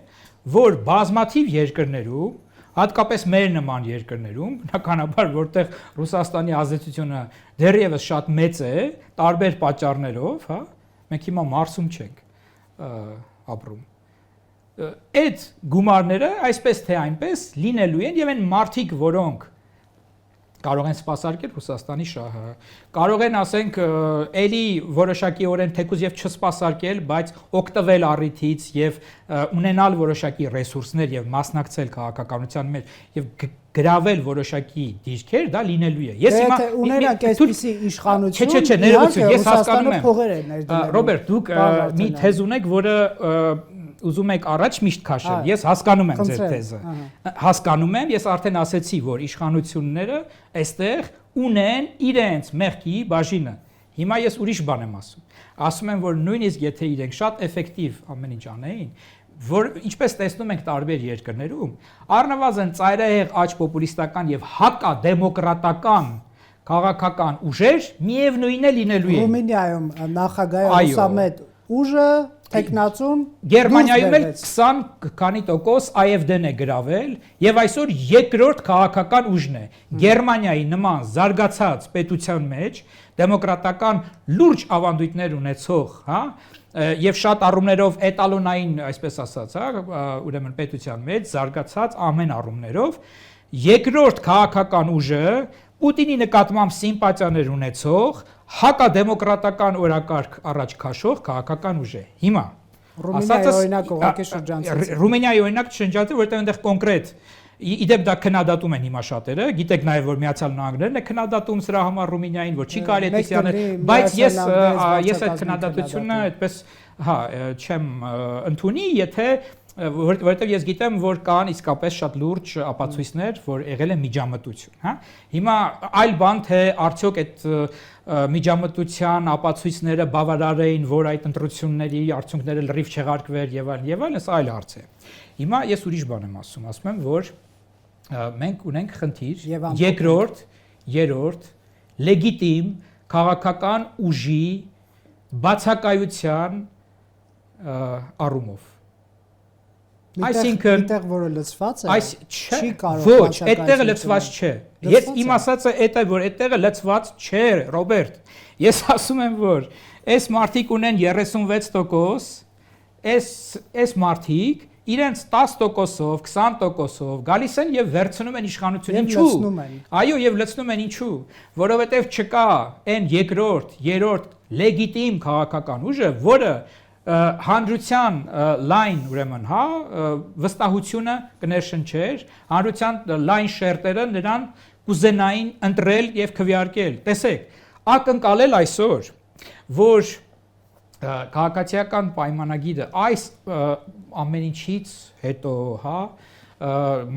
որ բազմաթիվ երկրներում հատկապես մեր նման երկրներում, բնականաբար որտեղ Ռուսաստանի ազդեցությունը դեռևս շատ մեծ է, տարբեր պատճառներով, հա, մենք հիմա Մարսում չենք ապրում։ Այդ գումարները այսպես թե այնպես լինելու են եւ այն մարդիկ, որոնք կարող են սպասարկել Ռուսաստանի շահը, կարող են ասենք էլի որոշակիորեն թեկուզ եւ չսպասարկել, բայց օգտվել առիթից եւ ունենալ որոշակի ռեսուրսներ եւ մասնակցել քաղաքականության մեջ եւ գրավել որոշակի դիրքեր, դա լինելու է։ Ես հիմա ունենանք այսպիսի իշխանություն։ Չէ, ներողություն, ես հասկանում եմ։ Ռոբերտ, դուք մի թեզ ունեք, որը ուզում եք առաջ միշտ քաշել։ Ես հասկանում եմ ձեր թեզը։ Հասկանում եմ, ես արդեն ասեցի, որ իշխանությունները այստեղ ունեն իրենց մեղքի բաժինը։ Հիմա ես ուրիշ բան եմ ասում։ Ասում եմ, որ նույնիսկ եթե իրենք շատ էֆեկտիվ ամեն ինչ անեին, որ ինչպես տեսնում ենք տարբեր երկրներում, առնվազն ծայրահեղ աջ պոպուլիստական եւ հակադեմոկրատական քաղաքական ուժեր միևնույնն է լինելու են։ Ռումինիայում նախագահի ռուսամետ ուժը տեխնացուն Գերմանիայում էլ 20 քանի տոկոս AfD-ն է գրավել եւ այսօր երկրորդ քաղաքական ուժն է Գերմանիայի նման զարգացած պետության մեջ դեմոկրատական լուրջ ավանդույթներ ունեցող, հա, եւ շատ առումներով էտալոնային, այսպես ասած, հա, ուրեմն պետության մեջ զարգացած ամեն առումներով երկրորդ քաղաքական ուժը Պուտինի նկատմամբ սիմպաթիաներ ունեցող հակադեմոկրատական օրակարգ առաջ քաշող քաղաքական ուժ է։ Հիմա Ռումինիայի օրինակ ուղղակի շրջանցեց։ Ռումինիայի օրինակ շրջանցել, որտեղ այնտեղ կոնկրետ իդեպ դա քննադատում են հիմա շատերը, գիտեք նաև որ Միացյալ Նահանգներն է քննադատում սրա համար Ռումինիային, որ չի կարելի այդպիսիաներ, բայց ես այդ քննադատությունը այդպես, հա, չեմ ընդունի, եթե որովհետև ես գիտեմ, որ կան իսկապես շատ լուրջ ապացույցներ, որ եղել է միջամտություն, հա։ Հիմա այլ բան թե արդյոք այդ միջամտության ապացույցները բավարար էին, որ այդ ընտրությունների արդյունքները լրիվ չեղարկվեր եւ այլն, սա այլ հարց է։ Հիմա ես ուրիշ բան եմ ասում եմ, որ մենք ունենք խնդիր երկրորդ լեգիտիմ քաղաքական ուժի բացակայության առումով։ Այսինքն այդտեղ որը լծված է, չի կարող ոչ, այդտեղը լծված չէ։ Ես իմ ասածը այդ է, որ այդտեղը լծված չէ, Ռոբերտ։ Ես ասում եմ, որ այս մարդիկ ունեն 36%, այս մարդիկ իրենց 10%-ով, 20%-ով գալիս են եւ վերցնում են իշխանությունը, ինչու։ Այո, եւ լցնում են ինչու, որովհետեւ չկա այն երկրորդ, երրորդ լեգիտիմ քաղաքական ուժը, որը հանրության լայն ուրեմն, հա, վստահությունը կներշնչեր, հանրության լայն շերտերը նրան կուզենային ընտրել եւ քվեարկել։ Տեսեք, ակնկալել այսօր, որ քաղաքացիական պայմանագիրը այս ամեն ինչից հետո, հա,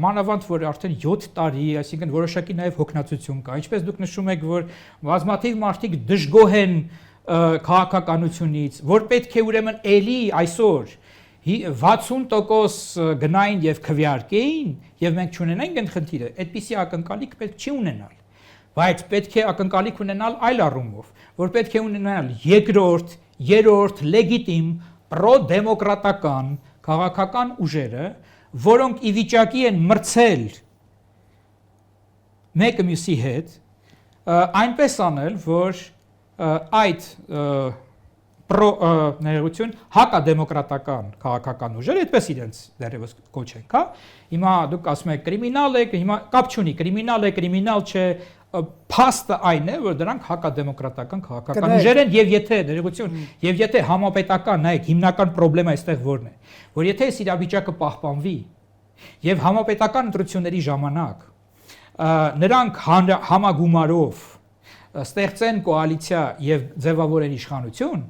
մանավանդ որ արդեն 7 տարի, այսինքն որոշակի նաեւ հոգնածություն կա, ինչպես դուք նշում եք, որ բազմաթիվ մարդիկ դժգոհ են քաղաքականությունից, որ պետք է ուրեմն էլի այսօր 60% գնային եւ քվեարկեին եւ մենք չունենանք այն խնդիրը, այդպիսի ակնկալիք պետք չի ունենալ, բայց պետք է ակնկալիք ունենալ այլ առումով, որ պետք է ունենալ երկրորդ, երրորդ լեգիտիմ պրոդեմոկրատական քաղաքական ուժերը, որոնք ի վիճակի են մրցել մեկը մյուսի հետ, այնպես անել, որ այդ ներողություն հակադեմոկրատական քաղաքական ուժերը այդպես իրենց դեռևս կոչենք, հա։ Հիմա դուք ասում եք կրիմինալ է, հիմա կապ չունի, կրիմինալ չէ, փաստը այն է, որ դրանք հակադեմոկրատական քաղաքական ուժեր են եւ եթե ներողություն, եւ եթե համապետական, նայեք, հիմնական խնդրեմը այստեղ որն է, որ եթե այս իրավիճակը պահպանվի եւ համապետական ընտրությունների ժամանակ նրանք համագումարով ստեղծեն կոալիցիա եւ ձևավորեն իշխանություն,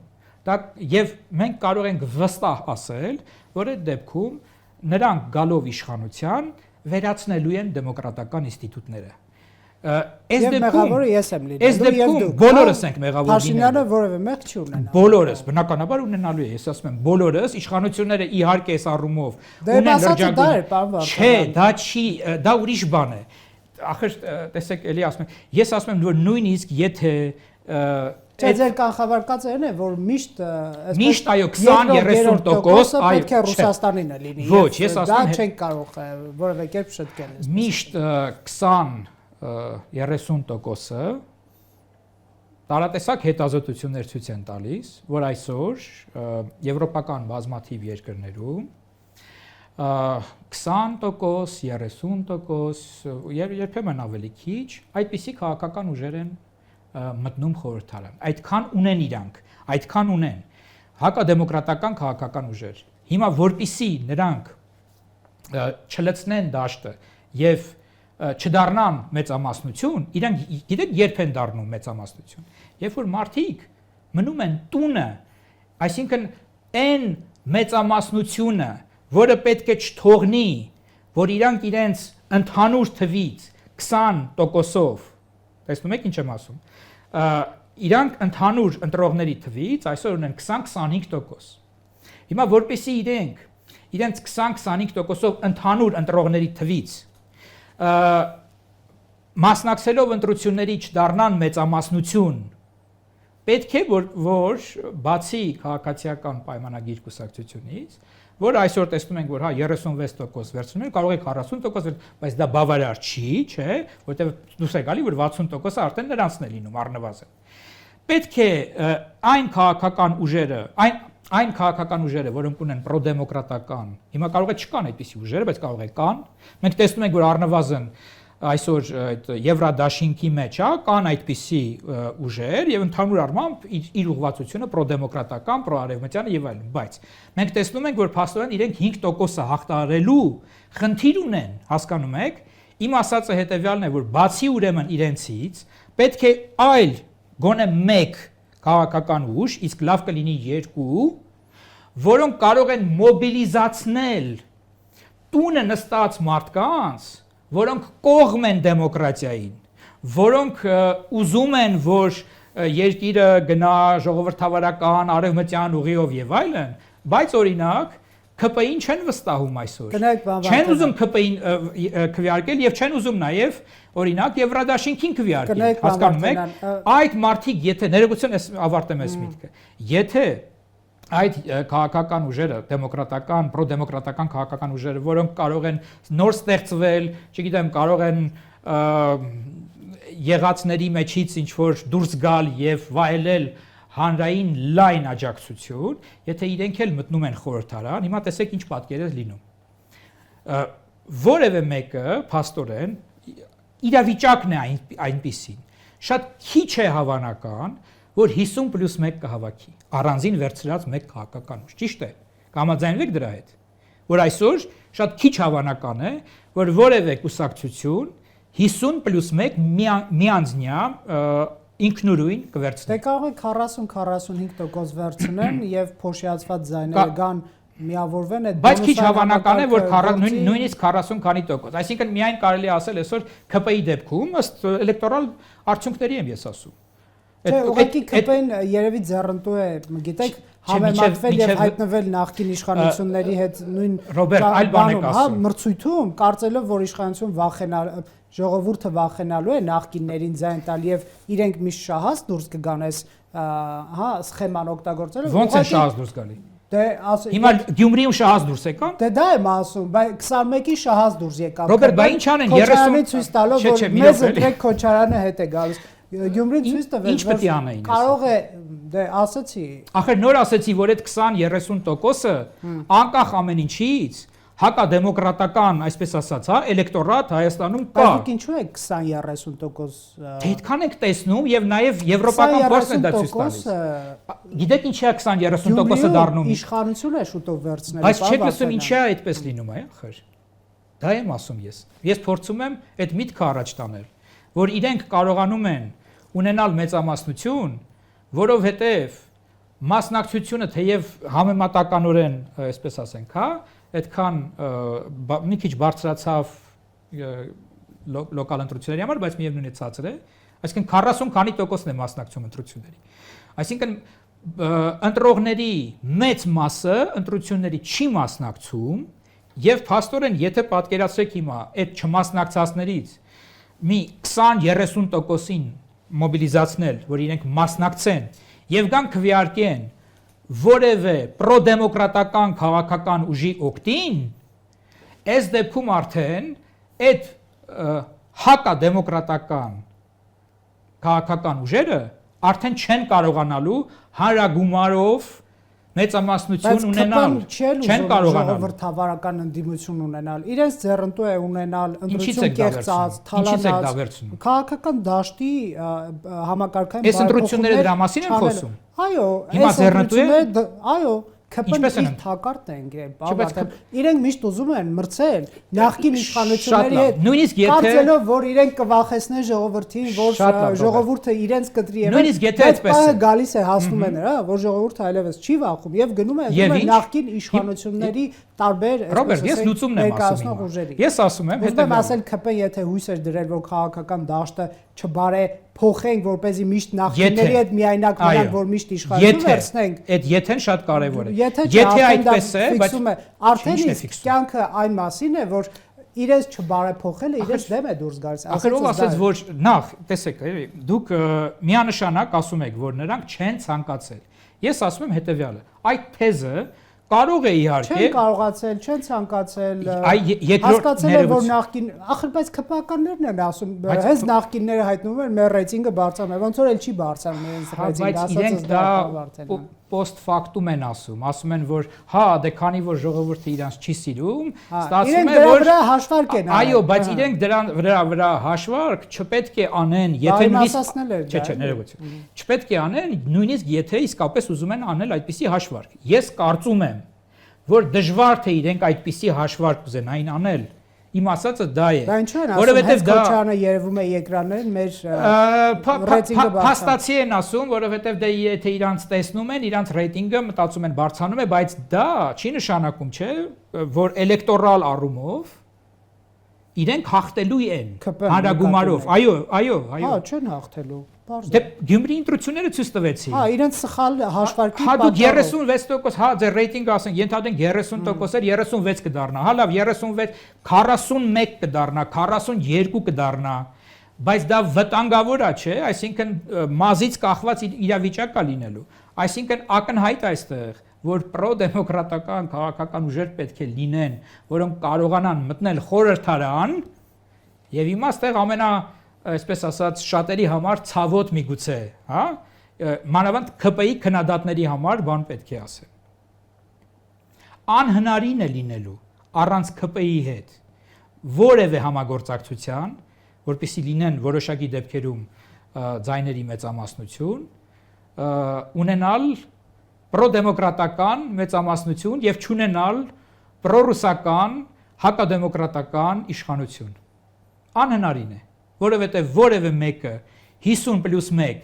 դա եւ մենք կարող ենք վստահ ասել, որ այդ դեպքում նրանք գալով իշխանության վերացնելու են դեմոկրատական ինստիտուտները։ Այս դեպքում բոլորս ենք մեղավոր լինելու։ Փաշինյանը որևէ մեղք չի ունենա։ Բոլորս, բնականաբար ունենալու է, ես ասում եմ, բոլորս իշխանությունները իհարկե այս առումով ունեն լրջագույն։ Չէ, դա չի, դա ուրիշ բան է։ Ախր տեսեք, էլի ասում եմ, ես ասում եմ, որ նույնիսկ եթե Չէ, ձեր կանխավարկածն է, որ միշտ այո 20-30% այո պետք է Ռուսաստանին է լինի։ Ոչ, ես ասում եմ, դա չենք կարող որևէ կերպ շտկել։ Միշտ 20-30%-ը տարատեսակ հետազոտություններ ցույց են տալիս, որ այսօր եվրոպական բազմաթիվ երկրներում 20%, 30%, երբեմն ավելի քիչ, այդպիսի քաղաքական ուժեր են մտնում խորհրդարան։ Այդքան ունեն իրանք, այդքան ունեն հակադեմոկրատական քաղաքական ուժեր։ Հիմա որպիսի նրանք չլցնեն դաշտը եւ չդառնան մեծամասնություն, իրանք գիտեք երբ են դառնում մեծամասնություն։ Երբ որ մարդիկ մնում են տունը, այսինքն այն մեծամասնությունը, որը պետք է չթողնի, որ իրանք իրենց ընդհանուր թվից 20%-ով, տեսնում եք ինչ եմ ասում, իրանք ընդհանուր ընտրողների թվից այսօր ունեն 20-25%։ Հիմա որպեսզի իրենց 20-25%-ով ընդհանուր ընտրողների թվից մասնակցելով ընտրությունների չդառնան մեծամասնություն, պետք է որ բացի քաղաքացիական պայմանագիր կուսակցությունից, որ այսօր տեսնում ենք, որ հա 36% վերցնում են, կարող է 40%, բայց դա բավարար չի, չէ, որտեղ դուրս է գալի, որ 60%-ը արդեն նրանցն է լինում առնվազն։ Պետք է այն քաղաքական ուժերը, որոնք ունեն պրոդեմոկրատական, հիմա կարող է չկան այդպիսի ուժերը, բայց կարող է կան։ Մենք տեսնում ենք, որ առնվազն այսօր այդ Եվրադաշինքի մեջ կան այդպիսի ուժեր եւ ընդհանուր առմամբ իր ուղղվածությունը պրոդեմոկրատական, պրոարևմտյան եւ այլն, բայց մենք տեսնում ենք, որ փաստորեն իրենք 5%-ը հաղթահարելու խնդիր ունեն, հասկանում եք։ Իմ ասածը հետեւյալն է, որ բացի ուրեմն իրենցից պետք է այլ գոնե 1 քաղաքական ուժ, իսկ լավ կլինի 2, որոնք կարող են մոբիլիզացնել տունը նստած մարդկանց, որոնք կողմ են դեմոկրատիային, որոնք ուզում են, որ երկիրը գնա ժողովրդավարական, արևմտյան ուղիով եւ այլն, բայց օրինակ ԿՊ-ին չեն վստահում այսօր։ Չեն ուզում ԿՊ-ին քվեարկել եւ չեն ուզում նաեւ օրինակ Եվրադաշինքին քվեարկել։ Հասկանում եք, այդ մարդիկ եթե ներողություն ես ավարտեմ այս միտքը, եթե այդ քաղաքական ուժերը, դեմոկրատական, պրոդեմոկրատական քաղաքական ուժերը, որոնք կարող են նոր ստեղծվել, չգիտեմ, կարող են եղածների մեջից ինչ որ դուրս գալ եւ վայելել հանրային լայն աջակցություն, եթե իրենք էլ մտնում են խորհրդարան, հիմա տեսեք ինչ պատկեր է լինում։ Որևէ մեկը փաստորեն իրավիճակն է այնպիսին։ Շատ քիչ է հավանական, որ 50+1 կհավաքի, առանձին վերցրած մեկ քաղաքական ուժ, ճիշտ է, կհամաձայնվեք դրա հետ, որ այսօր շատ քիչ հավանական է, որ որևէ կուսակցություն 50+1 միանձնյա ինքնուրույն կվերցնի։ Դե կարող է 40-45% վերցնեն եւ փոշիացված ձայները գան միավորվեն այդ բայց քիչ հավանական է որ նույնիսկ 40 քանի տոկոս, այսինքն միայն կարելի ասել այսօր ԿՊ-ի դեպքում ըստ էլեկտորալ արդյունքների եմ ես ասում։ Չէ, ուղղակի ԿՊ-ն երևի ձեռնտու է, գիտեք, համեմատվել եւ հայտնվել նախկին իշխանությունների հետ նույն այլ բան եք ասում։ Մրցույթում կարծելով որ իշխանություն վախենալ ժողովուրդը վախենալու է նախկիններին ձայն տալ եւ իրենք միշտ շահած դուրս կգան այս սխեման օգտագործելով։ Ոնց է շահած դուրս գալի։ Դե հիմա Գյումրիում շահած դուրս եկան։ Դե դա եմ ասում, բայց 21-ի շահած դուրս եկան։ Ռոբերտ, բա ինչ անեն 30-ից ցույց տալով որ մեզ ընտրեք Քոչարյանը հետ է գալիս։ Գյումրին ցույց տվել ինչ պետք է անեին։ Կարող է, դե ասացի։ Ախր նոր ասեցի, որ այդ 20-30%-ը անկախ ամեն ինչից հակադեմոկրատական, այսպես ասած, էլեկտորատ Հայաստանում կա։ Բայց ինչու է 20-30%։ Դե այդքան եք տեսնում եւ նաեւ եվրոպական փորձն է դա ցույց տալիս։ Գիտեք ինչի է 20-30%-ը դառնում։ Իշխանություն է շուտով վերցնել։ Բայց չեք լսում ինչի է այդպես լինում, ախր։ Դա եմ ասում ես։ Ես փորձում եմ այդ միտքը առաջ տանել, որ իրենք կարողանում են ունենալ մեծամասնություն, որովհետև մասնակցությունը թեև համեմատականորեն, այսպես ասենք, հա, այդքան մի քիչ բարձրացավ լոկալ ընտրությունների համար, բայց միևնույն է ցածր է, այսինքն 40 քանի տոկոսն է մասնակցում ընտրությունների։ Այսինքն ընտրողների մեծ մասը ընտրությունների չի մասնակցում եւ փաստորեն եթե պատկերացրեք հիմա այդ չմասնակցածներից մի 20-30%-ին մոբիլիզացնել, որ իրենք մասնակցեն եւ գան քվեարկեն որևէ պրոդեմոկրատական քաղաքական ուժի օգտին, այս դեպքում արդեն այդ հակադեմոկրատական քաղաքական ուժերը արդեն չեն կարողանալու հանրագումարով մեծամասնություն ունենալ, չեն կարողանալ ժողովրդավարական ընդդիմություն ունենալ, իրենց ձեռնտու է ունենալ ընտրություն կեղծած, թալանած, քաղաքական դաշտի համակարգային այս ընտրությունները դրա մասին են խոսում։ Այո, հիմա ձեռնտու է, այո, ԿՊ-ն թակարդ են գեփ, իրենք միշտ ուզում են մրցել նախկին իշխանությունների հետ, նույնիսկ եթե կարծելով որ իրենք կվախեցնեն ժողովրդին, որ ժողովուրդը իրենց կտրի եւ նույնիսկ եթե այդպես է գալիս է հասնում է նրա, որ ժողովուրդը այլևս չի վախում եւ գնում է նախկին իշխանությունների տարբեր Ռոբերտ, ես լուծումն եմ ասում։ Ես ասում եմ, հետո ասել ԿՊ-ն եթե հույս էր դրել, որ քաղաքական դաշտը չբարե փոխենք, որպեսզի միշտ նախկինների հետ միայնակ մնանք, որ միշտ իշխանություն վերցնենք։ Այդ եթեն շատ կարևոր է։ Եթե այդպես է, բայց արդեն իսկ կյանքը այն մասին է, որ իրենց չբարեփոխելը իրենց դեմ է դուրս գալիս։ Ախր ով ասեց, որ նախ, տեսեք, դուք միանշանակ ասում եք, որ նրանք չեն ցանկացել։ Ես ասում եմ հետեւյալը. այդ թեզը կարող է իհարկե չեն կարողացել, չեն ցանկացել, երկրորդ հասկացել են որ նախկին, ախր բայց ԿՊ-ականներն են ասում, հենց նախկինները հայտնվում են, մեր ռեյտինգը բարձրանում է, ոնց որ էլ չի բարձրանում իրենց ռեյտինգը, ասածս դա post factum են ասում են որ հա դե քանի որ ժողովուրդը իրանց չի սիրում, ստացվում է որ հաշվարկ են արել։ Այո, բայց իրենք դրան վրա հաշվարկ չպետք է անեն, եթե նույնիսկ չէ, ներողություն։ Չպետք է անեն, նույնիսկ եթե իսկապես ուզում են անել այդպիսի հաշվարկ։ Ես կարծում եմ, որ դժվար թե իրենք այդպիսի հաշվարկ կուզենային անել, Իմ ասածը դա է։ Որովհետև Քոչարյանը երևում է էկրաններին մեր ռեյտինգը փաստացի են ասում, որովհետև դե եթե իրանց տեսնում են, իրանց ռեյտինգը մտածում են բարձրանում է, բայց դա չի նշանակում, չէ, որ էլեկտորալ առումով իրենք հաղթելու են հանրագումարով։ Այո։ Հա, չեն հաղթելու։ Դե Գյումրի ընտրությունները ցույց տվեցին։ Հա, իրենց սխալ հաշվարկի պատճառով։ Հա, 36%, հա, ձեր ռեյտինգը ասենք, ենթադրենք 30% էր, 36 կդառնա։ Հա, լավ, 36, 41 կդառնա, 42 կդառնա։ Բայց դա վտանգավոր է, չէ՞, այսինքն մազից կախված իրավիճակ է լինելու։ Այսինքն ակնհայտ այստեղ, որ պրոդեմոկրատական քաղաքական ուժեր պետք է լինեն, որոնք կարողանան մտնել խորհրդարան, եւ հիմա այստեղ այսպես ասած շատերի համար ցավոտ միգուցե, հա, մանավանդ ԿՊ-ի քննադատների համար բան պետք է ասեմ։ Անհնարին է լինելու առանց ԿՊ-ի հետ որևէ համագործակցության, որպեսզի լինեն որոշակի դեպքերում ձայների մեծամասնություն, ունենալ պրոդեմոկրատական մեծամասնություն եւ չունենալ պրոռուսական հակադեմոկրատական իշխանություն։ Անհնարին է, որովհետեւ որևէ մեկը 50+1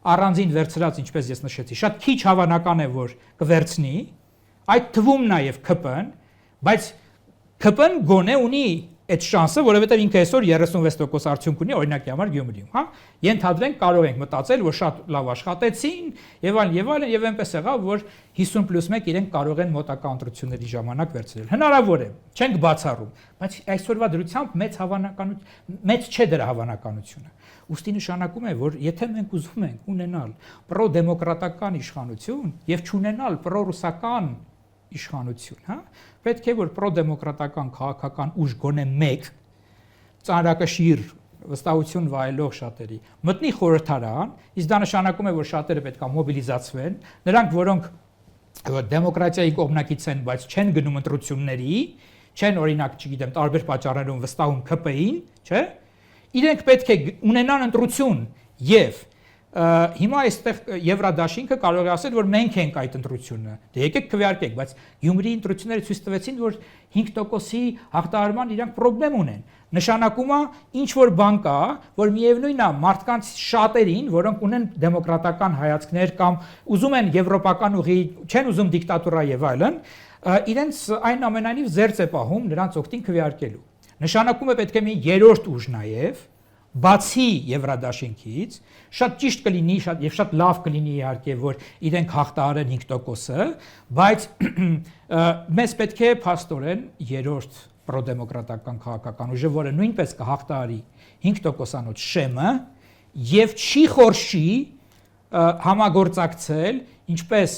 առանձին վերցրած, ինչպես ես նշեցի, շատ քիչ հավանական է, որ կվերցնի, այդ թվում նաև ԿՊ-ն, բայց ԿՊ-ն գոնե ունի այդ շանսը, որովհետև ինքը այսօր 36% արդյունք ունի, օրինակի համար Գյումրիում, հա։ Ենթադրենք կարող ենք մտածել, որ շատ լավ աշխատեցին, եւ այնպես եղավ, որ 50+1 իրենք կարող են մոտակա ընտրությունների ժամանակ վերցնել։ Հնարավոր է, չենք բացառում, բայց այսօրվա դրությամբ մեծ չէ դրա հավանականությունը։ Ուստի նշանակում է, որ եթե մենք ուզում ենք ունենալ պրոդեմոկրատական իշխանություն եւ չունենալ պրոռուսական իշխանություն, հա, պետք է որ պրոդեմոկրատական քաղաքական ուժ գոնե մեկ ծանրակշիռ վստահություն վայելող շատերի մտնի խորհրդարան, իսկ դա նշանակում է, որ շատերը պետք է մոբիլիզացվեն, նրանք, որոնք դեմոկրատիայի կողմնակից են, բայց չեն գնում ընտրությունների, չեն օրինակ, չգիտեմ, տարբեր պատճառներով վստահում ԿՊ-ին, չէ՞, իրենք պետք է ունենան ընտրություն եւ հիմա այստեղ Եվրադաշինքը կարող է ասել, որ մենք ենք այդ ընտրությունը։ Դե եկեք քվեարկեք, բայց Գյումրիի ընտրությունները ցույց տվեցին, որ 5%-ի հաղթահարման իրանք խնդրեմ ունեն։ Նշանակում է ինչ որ բան կա, որ միևնույնն է մարդկանց շատերին, որոնք ունեն դեմոկրատական հայացքներ կամ ուզում են եվրոպական ուղի, չեն ուզում դիկտատուրա եւ այլն, իրենց այն ամենայնիվ զերծ է պահում նրանց օգտին քվեարկելու։ Նշանակում է պետք է մի երրորդ ուժ նաեւ բացի Եվրադաշինքից, շատ ճիշտ կլինի, շատ լավ կլինի իհարկե, որ իրենք հաղթահարեն 5%-ը, բայց մեզ պետք է փաստորեն երրորդ պրոդեմոկրատական քաղաքական ուժը, որը նույնպես կհաղթահարի 5%-անոց շեմը եւ չի խորշի համագործակցել ինչպես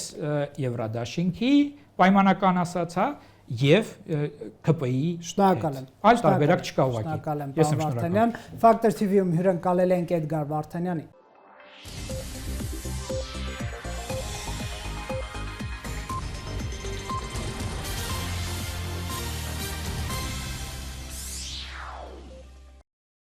Եվրադաշինքի պայմանական ասած, հա, եւ ԿՊ-ի շնորհակալ եմ։ Այլ տարբերակ չկա ուղղակի։ Շնորհակալ եմ, պարոն Վարդանյան։ Factor TV-ում հյուրընկալել ենք Էդգար Վարդանյանին։